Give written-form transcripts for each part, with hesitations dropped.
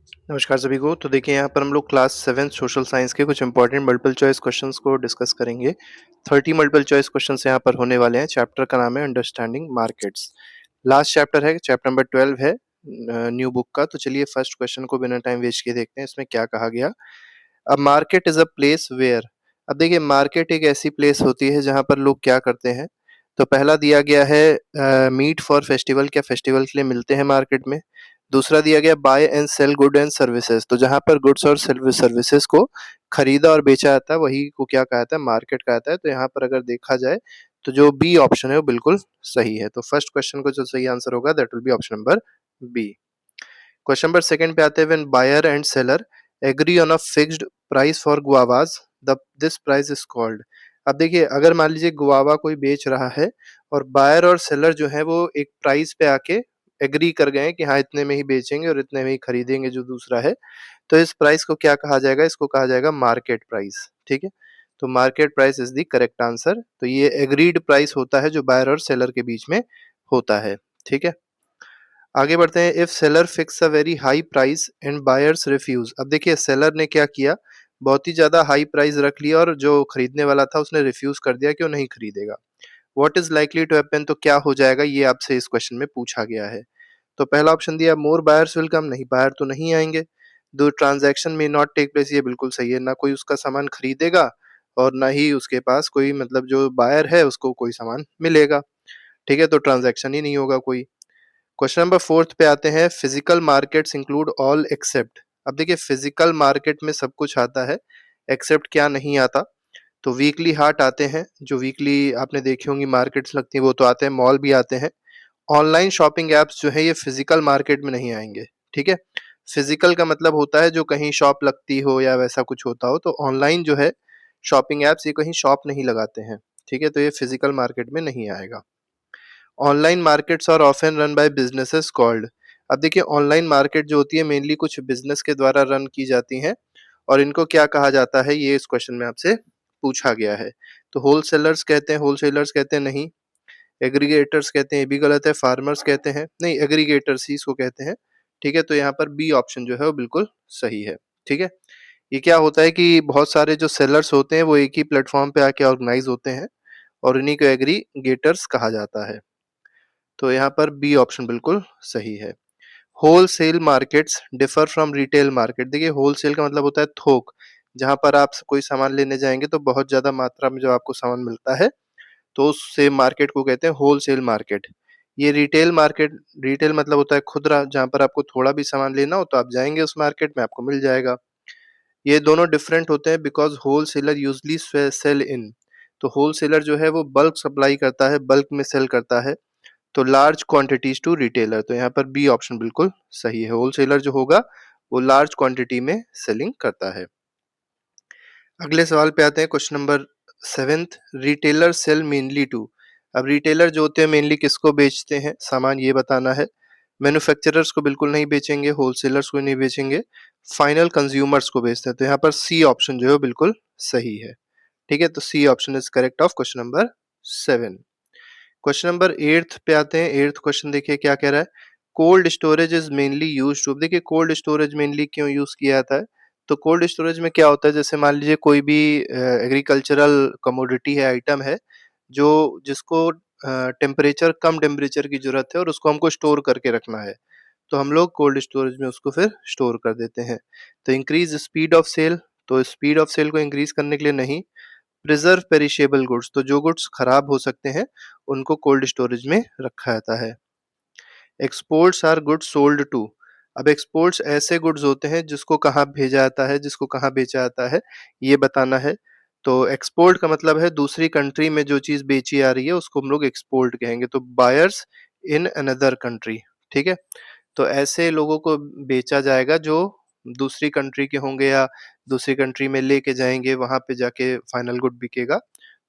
नमस्कार सभी को। तो देखिए यहाँ पर हम लोग क्लास 7 सोशल साइंस के कुछ इंपॉर्टेंट मल्टीपल चॉइस क्वेश्चंस को डिस्कस करेंगे। 30 मल्टीपल चॉइस क्वेश्चंस यहाँ पर होने वाले हैं। चैप्टर का नाम है अंडरस्टैंडिंग मार्केट्स। लास्ट चैप्टर है, चैप्टर नंबर 12 है न्यू बुक का। तो चलिए फर्स्ट क्वेश्चन को बिना टाइम वेस्ट किए देखते हैं इसमें क्या कहा गया। A market is a place where. अब देखिए मार्केट एक ऐसी प्लेस होती है जहाँ पर लोग क्या करते हैं। तो पहला दिया गया है मीट फॉर फेस्टिवल, क्या फेस्टिवल के लिए मिलते हैं मार्केट में। दूसरा दिया गया buy and sell good and services, तो जहाँ पर गुड्स और सर्विसेज को खरीदा और बेचा जाता है वही को क्या कहा जाता है, मार्केट कहा जाता है। तो यहाँ पर अगर देखा जाए तो जो बी ऑप्शन है वो बिल्कुल सही है। तो फर्स्ट क्वेश्चन को जो सही आंसर होगा that will be option number B. Question number second पे आते हैं, when buyer and seller agree on a fixed price for guavas the this price is called. अब देखिए अगर मान लीजिए गुआवा कोई बेच रहा है और बायर और सेलर जो है वो एक प्राइस पे आके एग्री कर गए हैं कि हाँ इतने में ही बेचेंगे और इतने में ही खरीदेंगे जो दूसरा है, तो इस प्राइस को क्या कहा जाएगा, इसको कहा जाएगा मार्केट प्राइस। ठीक है, तो market price is the correct answer. तो ये एग्रीड प्राइस होता है जो बायर और सेलर के बीच में होता है। ठीक है, आगे बढ़ते हैं। If seller fix a very high price and buyers refuse. अब देखिए सेलर ने क्या किया, बहुत ही ज्यादा हाई प्राइस रख लिया और जो खरीदने वाला था उसने रिफ्यूज कर दिया कि वो नहीं खरीदेगा। What is likely to happen, तो क्या हो जाएगा ये आपसे इस क्वेश्चन में पूछा गया है। तो पहला ऑप्शन दिया मोर बायर्स विल कम, नहीं बायर तो नहीं आएंगे। दो ट्रांजैक्शन में नॉट टेक प्लेस, ये बिल्कुल सही है, ना कोई उसका सामान खरीदेगा और ना ही उसके पास कोई मतलब जो बायर है उसको कोई सामान मिलेगा। ठीक है, तो ट्रांजैक्शन ही नहीं होगा कोई। क्वेश्चन नंबर फोर्थ पे आते हैं, physical markets include all except. अब देखिए फिजिकल मार्केट में सब कुछ आता है, एक्सेप्ट क्या नहीं आता। तो वीकली हाट आते हैं, जो वीकली आपने देखी होंगी मार्केट्स लगती हैं वो तो आते हैं, मॉल भी आते हैं। ऑनलाइन शॉपिंग एप्स जो है ये फिजिकल मार्केट में नहीं आएंगे। ठीक है, फिजिकल का मतलब होता है जो कहीं शॉप लगती हो या वैसा कुछ होता हो, तो ऑनलाइन जो है शॉपिंग एप्स ये कहीं शॉप नहीं लगाते हैं। ठीक है, तो ये फिजिकल मार्केट में नहीं आएगा। Online markets are often run by businesses called. अब देखिए ऑनलाइन मार्केट जो होती है मेनली कुछ बिजनेस के द्वारा रन की जाती हैं और इनको क्या कहा जाता है ये इस क्वेश्चन में आपसे पूछा गया है। तो होलसेलर्स कहते हैं, होलसेलर्स कहते हैं नहीं। एग्रीगेटर्स कहते हैं, ये भी गलत है। फार्मर्स कहते हैं, नहीं एग्रीगेटर्स ही इसको कहते हैं। ठीक है, तो यहाँ पर बी ऑप्शन जो है वो बिल्कुल सही है। ठीक है, ये क्या होता है कि बहुत सारे जो सेलर्स होते हैं वो एक ही प्लेटफॉर्म पे आके ऑर्गेनाइज होते हैं और इन्हीं को एग्रीगेटर्स कहा जाता है। तो यहाँ पर बी ऑप्शन बिल्कुल सही है। Wholesale markets differ from retail market. देखिए होलसेल का मतलब होता है थोक, जहां पर आप कोई सामान लेने जाएंगे तो बहुत ज्यादा मात्रा में जो आपको सामान मिलता है, तो उस सेम मार्केट को कहते हैं होलसेल मार्केट। ये रिटेल मार्केट, रिटेल मतलब होता है खुदरा, जहां पर आपको थोड़ा भी सामान लेना हो तो आप जाएंगे उस मार्केट में आपको मिल जाएगा। ये दोनों डिफरेंट होते हैं बिकॉज होलसेलर यूजली सेल इन। तो होलसेलर जो है वो बल्क सप्लाई करता है, बल्क में सेल करता है, तो लार्ज क्वांटिटीज टू रिटेलर। तो यहाँ पर बी ऑप्शन बिल्कुल सही है, होलसेलर जो होगा वो लार्ज क्वांटिटी में सेलिंग करता है। अगले सवाल पे आते हैं, question number seventh, retailer sell mainly to. अब रिटेलर जो होते हैं मेनली किसको बेचते हैं सामान, ये बताना है। मैन्युफैक्चरर्स को बिल्कुल नहीं बेचेंगे, होलसेलर्स को नहीं बेचेंगे, फाइनल कंज्यूमर्स को बेचते हैं। तो यहाँ पर सी ऑप्शन जो है वो बिल्कुल सही है। ठीक है, तो C option is correct of question number 7। Question number eighth पे आते हैं। एट्थ क्वेश्चन देखिए क्या कह रहा है, cold storage is mainly use to. देखिए कोल्ड स्टोरेज मेनली क्यों यूज किया जाता है। तो कोल्ड स्टोरेज में क्या होता है, जैसे मान लीजिए कोई भी एग्रीकल्चरल कमोडिटी है, आइटम है, जो जिसको टेम्परेचर कम टेम्परेचर की जरूरत है और उसको हमको स्टोर करके रखना है, तो हम लोग कोल्ड स्टोरेज में उसको फिर स्टोर कर देते हैं। तो इंक्रीज स्पीड ऑफ सेल, तो स्पीड ऑफ सेल को इंक्रीज करने के लिए नहीं। प्रिजर्व पेरिशेबल गुड्स, तो जो गुड्स खराब हो सकते हैं उनको कोल्ड स्टोरेज में रखा जाता है। Exports are goods sold to. अब एक्सपोर्ट्स ऐसे गुड्स होते हैं जिसको कहाँ भेजा जाता है, जिसको कहाँ बेचा जाता है, ये बताना है। तो एक्सपोर्ट का मतलब है दूसरी कंट्री में जो चीज बेची आ रही है उसको हम लोग एक्सपोर्ट कहेंगे। तो बायर्स इन अनदर कंट्री। ठीक है, तो ऐसे लोगों को बेचा जाएगा जो दूसरी कंट्री के होंगे या दूसरी कंट्री में लेके जाएंगे, वहां पे जाके फाइनल गुड बिकेगा,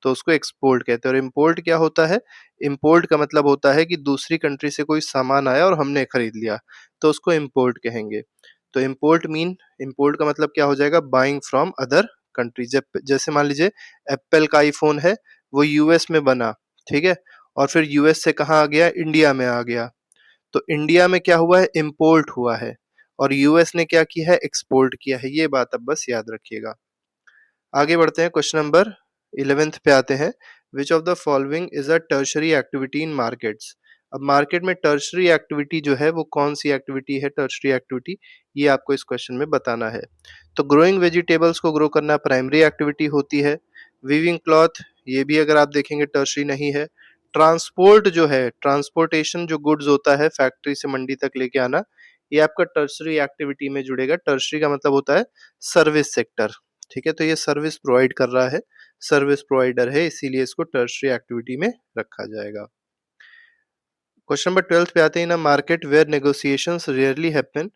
तो उसको एक्सपोर्ट कहते हैं। और इम्पोर्ट क्या होता है, इम्पोर्ट का मतलब होता है कि दूसरी कंट्री से कोई सामान आया और हमने खरीद लिया, तो उसको इम्पोर्ट कहेंगे। तो इम्पोर्ट का मतलब क्या हो जाएगा, बाइंग फ्रॉम अदर कंट्री। जब जैसे मान लीजिए एप्पल का आईफोन है, वो यूएस में बना, ठीक है, और फिर यूएस से कहाँ आ गया, इंडिया में आ गया, तो इंडिया में क्या हुआ है, इम्पोर्ट हुआ है। और यूएस ने क्या किया है, एक्सपोर्ट किया है। ये बात अब बस याद रखिएगा। आगे बढ़ते हैं, क्वेश्चन नंबर 11th पे आते हैं। विच of the following is a tertiary activity in markets. अब मार्केट में टर्शरी एक्टिविटी जो है वो कौन सी एक्टिविटी है, टर्शरी एक्टिविटी, ये आपको इस क्वेश्चन में बताना है। तो ग्रोइंग वेजिटेबल्स को ग्रो करना प्राइमरी एक्टिविटी होती है। वीविंग क्लॉथ, ये भी अगर आप देखेंगे टर्शरी नहीं है। ट्रांसपोर्ट जो है, ट्रांसपोर्टेशन जो गुड्स होता है फैक्ट्री से मंडी तक लेके आना, ये आपका टर्शरी एक्टिविटी में जुड़ेगा। टर्शरी का मतलब होता है सर्विस सेक्टर। ठीक है, तो ये सर्विस प्रोवाइड कर रहा है, सर्विस प्रोवाइडर है, इसीलिए इसको टर्शरी एक्टिविटी में रखा जाएगा। क्वेश्चन नंबर 12 पे आते हैं ना, market where negotiations rarely happen,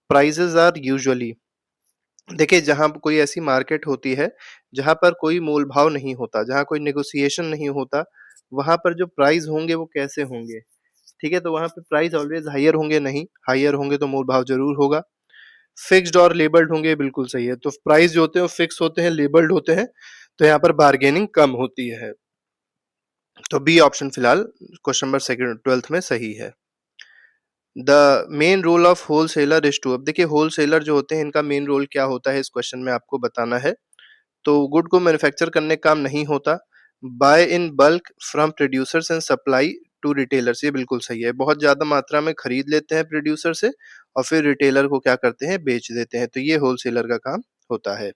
prices are usually. देखिए, जहां कोई ऐसी मार्केट होती है जहां पर कोई मोल भाव नहीं होता, जहां कोई नेगोशिएशन नहीं होता, वहां पर जो प्राइस होंगे वो कैसे होंगे। ठीक है, तो वहां पे प्राइस ऑलवेज हायर होंगे नहीं, हायर होंगे तो मोल भाव जरूर होगा। फिक्स्ड और लेबल्ड होंगे, बिल्कुल सही है। तो प्राइस जो होते हैं वो फिक्स होते हैं, लेबल्ड होते हैं, तो यहाँ पर बार्गेनिंग कम होती है। तो बी ऑप्शन फिलहाल क्वेश्चन नंबर सेकंड 12th में सही है। The main role of wholesaler is to, अब देखिए होलसेलर जो होते हैं इनका मेन रोल क्या होता है, इस क्वेश्चन में आपको बताना है। तो गुड को मैन्युफैक्चर करने का काम नहीं होता। Buy in bulk from producers and supply to retailers, ये बिल्कुल सही है। बहुत ज्यादा मात्रा में खरीद लेते हैं प्रोड्यूसर से और फिर रिटेलर को क्या करते हैं, बेच देते हैं, तो ये होलसेलर का काम होता है।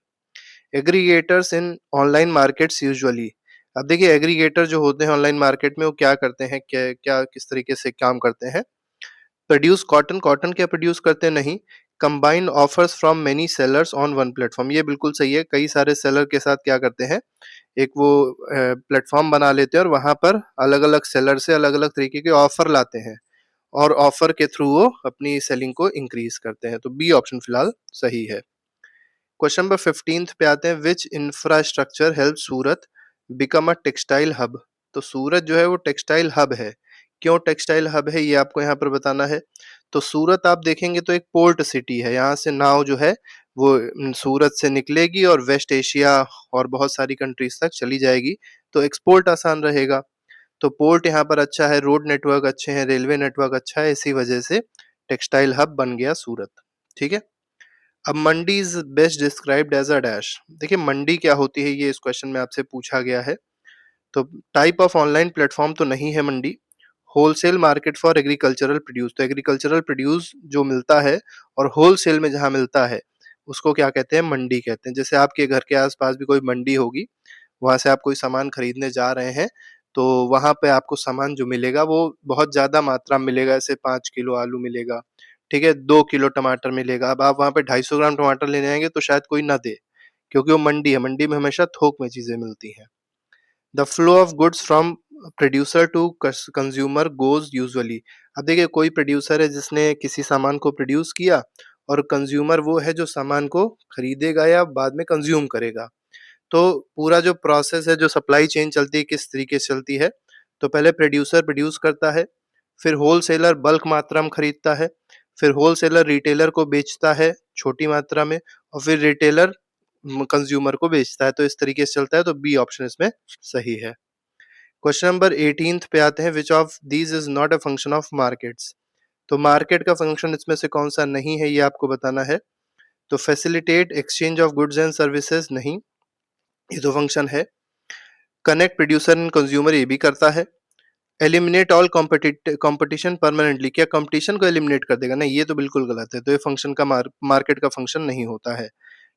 एग्रीगेटर्स इन ऑनलाइन मार्केट्स यूजुअली, अब देखिए एग्रीगेटर जो होते हैं ऑनलाइन मार्केट में वो क्या करते हैं, क्या क्या किस तरीके से काम करते हैं। प्रोड्यूस कॉटन, कॉटन क्या प्रोड्यूस करते हैं, नहीं। Combined offers from many sellers on one platform, ये बिल्कुल सही है। कई सारे सेलर के साथ क्या करते हैं, एक वो प्लेटफॉर्म बना लेते हैं और वहां पर अलग अलग सेलर से अलग अलग तरीके के ऑफर लाते हैं और ऑफर के थ्रू वो अपनी सेलिंग को इंक्रीज करते हैं। तो बी ऑप्शन फिलहाल सही है। क्वेश्चन नंबर 15 पे आते हैं। Which infrastructure help Surat become a textile hub. तो सूरत जो है वो टेक्सटाइल हब है। क्यों टेक्सटाइल हब है, ये आपको यहाँ पर बताना है। तो सूरत आप देखेंगे तो एक पोर्ट सिटी है, यहाँ से नाव जो है वो सूरत से निकलेगी और वेस्ट एशिया और बहुत सारी कंट्रीज तक चली जाएगी, तो एक्सपोर्ट आसान रहेगा। तो पोर्ट यहाँ पर अच्छा है, रोड नेटवर्क अच्छे हैं, रेलवे नेटवर्क अच्छा है, इसी वजह से टेक्सटाइल हब बन गया सूरत। ठीक है, अब mandi is best described as a dash. देखिए मंडी क्या होती है, ये इस क्वेश्चन में आपसे पूछा गया है। तो टाइप ऑफ ऑनलाइन प्लेटफॉर्म तो नहीं है mandi. Wholesale market for agricultural produce, तो एग्रीकल्चरल प्रोड्यूस जो मिलता है और होलसेल में जहां मिलता है उसको क्या कहते हैं, मंडी कहते हैं। जैसे आपके घर के आसपास भी कोई मंडी होगी, वहां से आप कोई सामान खरीदने जा रहे हैं, तो वहां पे आपको सामान जो मिलेगा वो बहुत ज्यादा मात्रा में मिलेगा। जैसे 5 किलो आलू मिलेगा, ठीक है, 2 किलो टमाटर मिलेगा। अब आप वहां पे 250 ग्राम टमाटर लेने आएंगे तो शायद कोई ना दे, क्योंकि वो मंडी है, मंडी में हमेशा थोक में चीजें मिलती हैं। The flow of goods from producer to consumer goes usually. अब देखिए कोई प्रोड्यूसर है जिसने किसी सामान को प्रोड्यूस किया और कंज्यूमर वो है जो सामान को खरीदेगा या बाद में कंज्यूम करेगा। तो पूरा जो प्रोसेस है, जो सप्लाई चेन चलती है, किस तरीके से चलती है। तो पहले प्रोड्यूसर प्रोड्यूस करता है, फिर होलसेलर बल्क मात्रा में खरीदता है, फिर होलसेलर रिटेलर को बेचता है छोटी मात्रा में, और फिर रिटेलर कंज्यूमर को बेचता है। तो इस तरीके से चलता है, तो बी ऑप्शन इसमें सही है। क्वेश्चन नंबर 18 पे आते हैं। Which of these is not a function of markets. तो मार्केट का फंक्शन इसमें से कौन सा नहीं है, ये आपको बताना है। तो facilitate exchange of goods and services, नहीं, ये तो फंक्शन है। कनेक्ट प्रोड्यूसर एंड कंज्यूमर, ये भी करता है। एलिमिनेट ऑल कंपटीशन परमानेंटली, क्या कंपटीशन को एलिमिनेट कर देगा, नहीं, ये तो बिल्कुल गलत है। तो ये फंक्शन का मार्केट का फंक्शन नहीं होता है।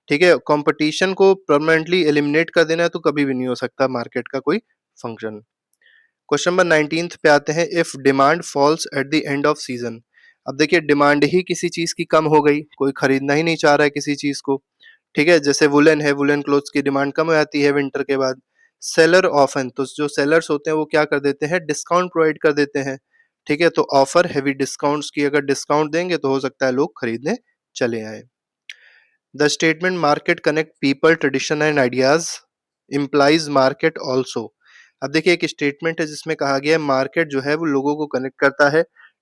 ठीक है, कंपटीशन को परमानेंटली एलिमिनेट कर देना है तो कभी भी नहीं हो सकता मार्केट का कोई फंक्शन। क्वेश्चन नंबर 19 पे आते हैं। If demand falls at the end of season. अब देखिए डिमांड ही किसी चीज की कम हो गई, कोई खरीदना ही नहीं चाह रहा है किसी चीज को। ठीक है, जैसे वुलन है, वुलन क्लोथ्स की डिमांड कम हो जाती है विंटर के बाद। सेलर ऑफन, तो जो सेलर्स होते हैं वो क्या कर देते हैं, डिस्काउंट प्रोवाइड कर देते हैं। ठीक है, तो ऑफर हैवी डिस्काउंट्स की, अगर डिस्काउंट देंगे तो हो सकता है लोग खरीदने चले आए। The statement market connect people tradition and ideas implies market also. अब देखिए एक स्टेटमेंट है जिसमें कहा गया है मार्केट जो है वो लोगों को कनेक्ट करता है,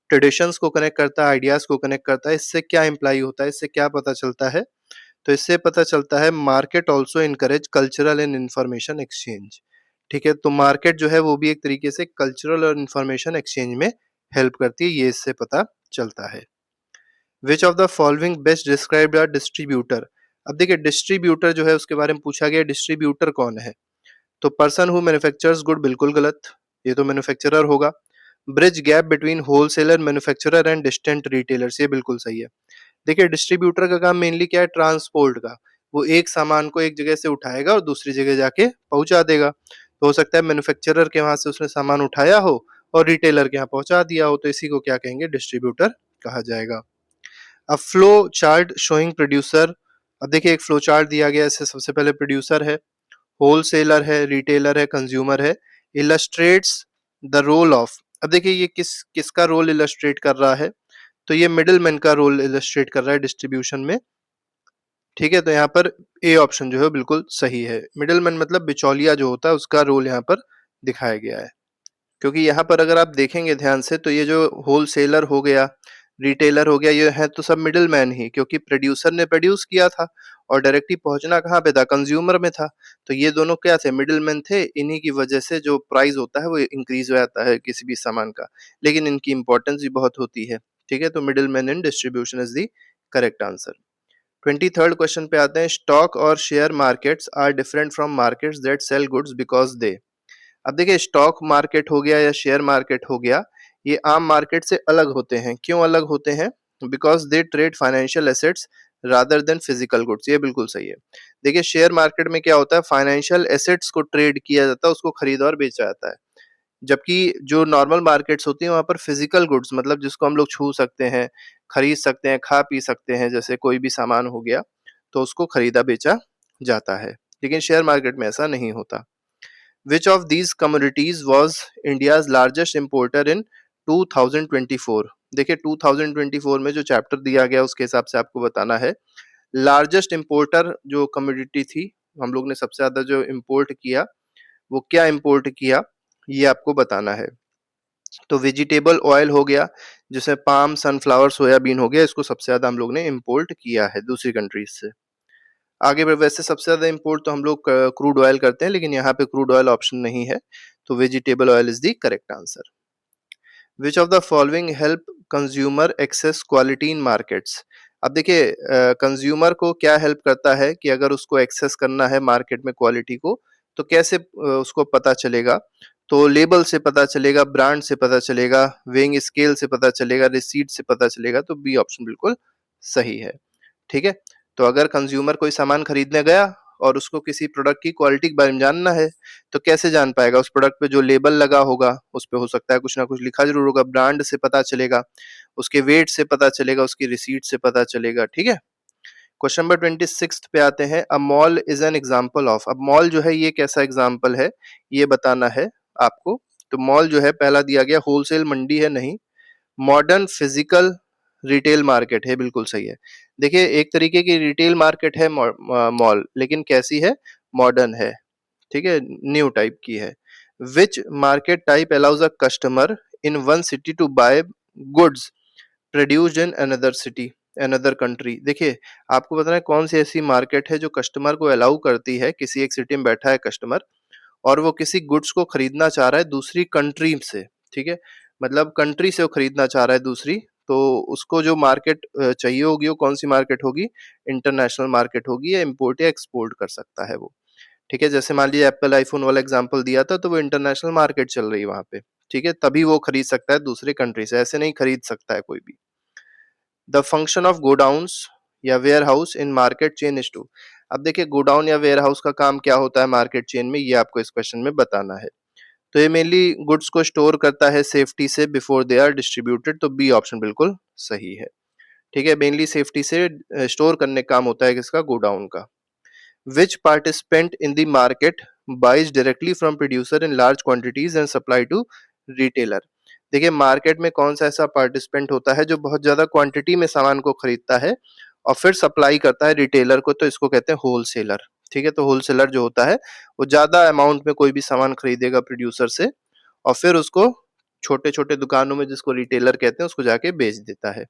ट्रेडिशंस को कनेक्ट करता है, आइडियाज को कनेक्ट करता है। इससे क्या इम्प्लाई होता है, इससे क्या पता चलता है। तो इससे पता चलता है market also encourage cultural and information exchange. ठीक है, तो मार्केट जो है वो भी एक तरीके से कल्चरल और इंफॉर्मेशन एक्सचेंज में हेल्प करती है, ये इससे पता चलता है। विच of the following best described a distributor. अब देखिए डिस्ट्रीब्यूटर जो है उसके बारे में पूछा गया, डिस्ट्रीब्यूटर कौन है? तो पर्सन हु मैन्युफैक्चर्स गुड, बिल्कुल गलत, ये तो मैन्युफैक्चरर होगा। Bridge gap between wholesaler, manufacturer and distant retailers, ये बिल्कुल सही है। देखिए डिस्ट्रीब्यूटर का काम मेनली क्या है? ट्रांसपोर्ट का। वो एक सामान को एक जगह से उठाएगा और दूसरी जगह जाके पहुंचा देगा। तो हो सकता है मैन्युफैक्चरर के वहां से उसने सामान उठाया हो और रिटेलर के यहाँ पहुंचा दिया हो, तो इसी को क्या कहेंगे? डिस्ट्रीब्यूटर कहा जाएगा। अब फ्लो चार्ट शोइंग प्रोड्यूसर। अब देखिए एक फ्लो चार्ट दिया गया है, इससे सबसे पहले प्रोड्यूसर है, होलसेलर है, रिटेलर है, कंज्यूमर है। Illustrates the role of. अब देखिए ये किसका रोल इलस्ट्रेट कर रहा है? तो ये मिडिलमैन का रोल इलस्ट्रेट कर रहा है डिस्ट्रीब्यूशन में। ठीक है, तो यहाँ पर ए ऑप्शन जो है बिल्कुल सही है। मिडिलमैन मतलब बिचौलिया जो होता है, उसका रोल यहाँ पर दिखाया गया है। क्योंकि यहाँ पर अगर आप देखेंगे ध्यान से तो ये जो होलसेलर हो गया, रिटेलर हो गया, ये है तो सब मिडिल मैन ही, क्योंकि प्रोड्यूसर ने प्रोड्यूस किया था और डायरेक्टली पहुंचना कहाँ पे था? कंज्यूमर में था। तो ये दोनों क्या थे? मिडिल मैन थे। इन्हीं की वजह से जो प्राइस होता है वो इंक्रीज हो जाता है किसी भी सामान का, लेकिन इनकी इंपॉर्टेंस भी बहुत होती है। ठीक है, तो middle man in distribution is the correct answer. 23rd question पे आते हैं। स्टॉक और share markets are different from markets that sell goods because they. अब देखिए स्टॉक मार्केट हो गया या शेयर मार्केट हो गया, ये आम मार्केट से अलग होते हैं। क्यों अलग होते हैं? Because they trade financial assets rather than physical goods, ये बिल्कुल सही है। देखिए शेयर मार्केट में क्या होता है? फाइनेंशियल एसेट्स को ट्रेड किया जाता है, उसको खरीदा और बेचा जाता है। जबकि जो नॉर्मल मार्केट्स होती हैं वहां पर फिजिकल गुड्स, मतलब जिसको हम लोग छू सकते हैं, खरीद सकते हैं, खा पी सकते हैं, जैसे कोई भी सामान हो गया, तो उसको खरीदा बेचा जाता है। लेकिन शेयर मार्केट में ऐसा नहीं होता। Which of these commodities was India's largest importer in 2024? देखिए 2024 में जो चैप्टर दिया गया उसके हिसाब से आपको बताना है। लार्जेस्ट इंपोर्टर जो कमोडिटी थी, हम लोग ने सबसे ज्यादा जो इंपोर्ट किया, वो क्या इंपोर्ट किया, ये आपको बताना है। तो वेजिटेबल ऑयल हो गया, जिसमें पाम, सनफ्लावर, सोयाबीन हो गया, इसको सबसे ज्यादा हम लोग ने इंपोर्ट किया है दूसरी कंट्रीज से। आगे बढ़, वैसे सबसे ज्यादा इंपोर्ट तो हम लोग क्रूड ऑयल करते हैं, लेकिन यहाँ पे क्रूड ऑयल ऑप्शन नहीं है, तो vegetable oil is the correct answer. Which of the following help consumer access quality in markets. अब देखिए कंज्यूमर को क्या हेल्प करता है कि अगर उसको एक्सेस करना है मार्केट में क्वालिटी को, तो कैसे उसको पता चलेगा? तो लेबल से पता चलेगा, ब्रांड से पता चलेगा, वेइंग स्केल से पता चलेगा, रिसीट से पता चलेगा, तो बी ऑप्शन बिल्कुल सही है। ठीक है, तो अगर कंज्यूमर कोई सामान खरीदने गया और उसको किसी प्रोडक्ट की क्वालिटी के बारे में जानना है, तो कैसे जान पाएगा? उस प्रोडक्ट पे जो लेबल लगा होगा उस पे हो सकता है कुछ ना कुछ लिखा जरूर होगा, ब्रांड से पता चलेगा, उसके वेट से पता चलेगा, उसकी रिसीट से पता चलेगा। ठीक है, क्वेश्चन नंबर 26 पे आते हैं। A mall is an example of. अब मॉल जो है ये कैसा एग्जाम्पल है, ये बताना है आपको। तो मॉल जो है पहला दिया गया होलसेल मंडी है, नहीं, मॉडर्न फिजिकल रिटेल मार्केट है, बिल्कुल सही है। देखिए एक तरीके की रिटेल मार्केट है मॉल, लेकिन कैसी है? मॉडर्न है। ठीक है, न्यू टाइप की है। Which market type allows a customer in one city to buy goods produced in another city, another country. देखिए आपको बताना है कौन सी ऐसी मार्केट है जो कस्टमर को अलाउ करती है, किसी एक सिटी में बैठा है कस्टमर और वो किसी गुड्स को खरीदना चाह रहा है दूसरी कंट्री से। ठीक है, मतलब कंट्री से वो खरीदना चाह रहा है दूसरी, तो उसको जो मार्केट चाहिए होगी वो कौन सी मार्केट होगी? इंटरनेशनल मार्केट होगी, या इम्पोर्ट या एक्सपोर्ट कर सकता है वो। ठीक है, जैसे मान लीजिए एप्पल आईफोन वाला एग्जांपल दिया था, तो वो इंटरनेशनल मार्केट चल रही है वहां पे। ठीक है, तभी वो खरीद सकता है दूसरे कंट्री से, ऐसे नहीं खरीद सकता है कोई भी। द फंक्शन ऑफ गोडाउन्स या warehouse in market chain is to. अब देखिए गोडाउन या वेयर हाउस का काम क्या होता है मार्केट चेन में, ये आपको इस क्वेश्चन में बताना है। तो ये मेनली गुड्स को स्टोर करता है सेफ्टी से बिफोर दे आर डिस्ट्रीब्यूटेड, तो बी ऑप्शन बिल्कुल सही है। ठीक है, मेनली सेफ्टी से स्टोर करने का काम होता है किसका? गोडाउन का। Which participant in the market buys directly from producer in large quantities and supply to retailer? देखिए मार्केट में कौन सा ऐसा पार्टिसिपेंट होता है जो बहुत ज्यादा क्वांटिटी में सामान को खरीदता है और फिर सप्लाई करता है रिटेलर को, तो इसको कहते हैं होलसेलर। ठीक है, तो होलसेलर जो होता है वो ज्यादा अमाउंट में कोई भी सामान खरीदेगा प्रोड्यूसर से और फिर उसको छोटे छोटे दुकानों में, जिसको रिटेलर कहते हैं, उसको जाके बेच देता है।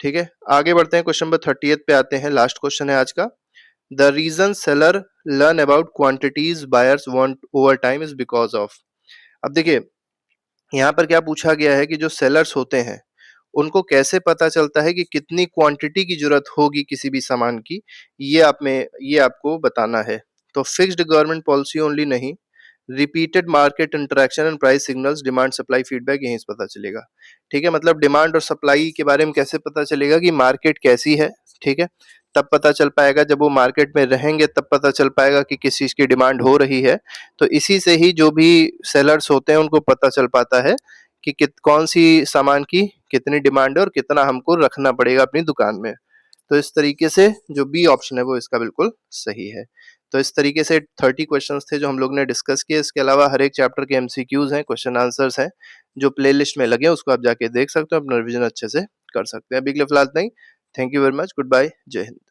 ठीक है, आगे बढ़ते हैं, क्वेश्चन नंबर 38 पे आते हैं, लास्ट क्वेश्चन है आज का। The reason seller learn about quantities buyers want over time is because of। अब देखिए यहाँ पर क्या पूछा गया है कि जो सेलर्स होते हैं उनको कैसे पता चलता है कि कितनी क्वांटिटी की ज़रूरत होगी किसी भी सामान की, ये आपको बताना है। तो फिक्स्ड गवर्नमेंट पॉलिसी ओनली नहीं, repeated market interaction and price signals, demand supply feedback यहीं से पता चलेगा। ठीक है, मतलब डिमांड और सप्लाई के बारे में कैसे पता चलेगा कि मार्केट कैसी है, ठीक है? तब पता चल पाएगा, जब वो मार्केट में रहेंगे तब पता चल पाएगा कि किस चीज़ की डिमांड हो रही है। तो इसी से ही जो भी सेलर्स होते हैं उनको पता चल पाता है कि कौन सी सामान की कितनी डिमांड है और कितना हमको रखना पड़ेगा अपनी दुकान में। तो इस तरीके से जो बी ऑप्शन है वो इसका बिल्कुल सही है। तो इस तरीके से 30 क्वेश्चंस थे जो हम लोग ने डिस्कस किए। इसके अलावा हर एक चैप्टर के एमसीक्यूज हैं, क्वेश्चन आंसर्स हैं, जो प्लेलिस्ट में लगे हैं उसको आप जाके देख सकते हो, अपना रिवीजन अच्छे से कर सकते हैं। अभी के लिए फिलहाल नहीं। Thank you very much, goodbye, जय हिंद।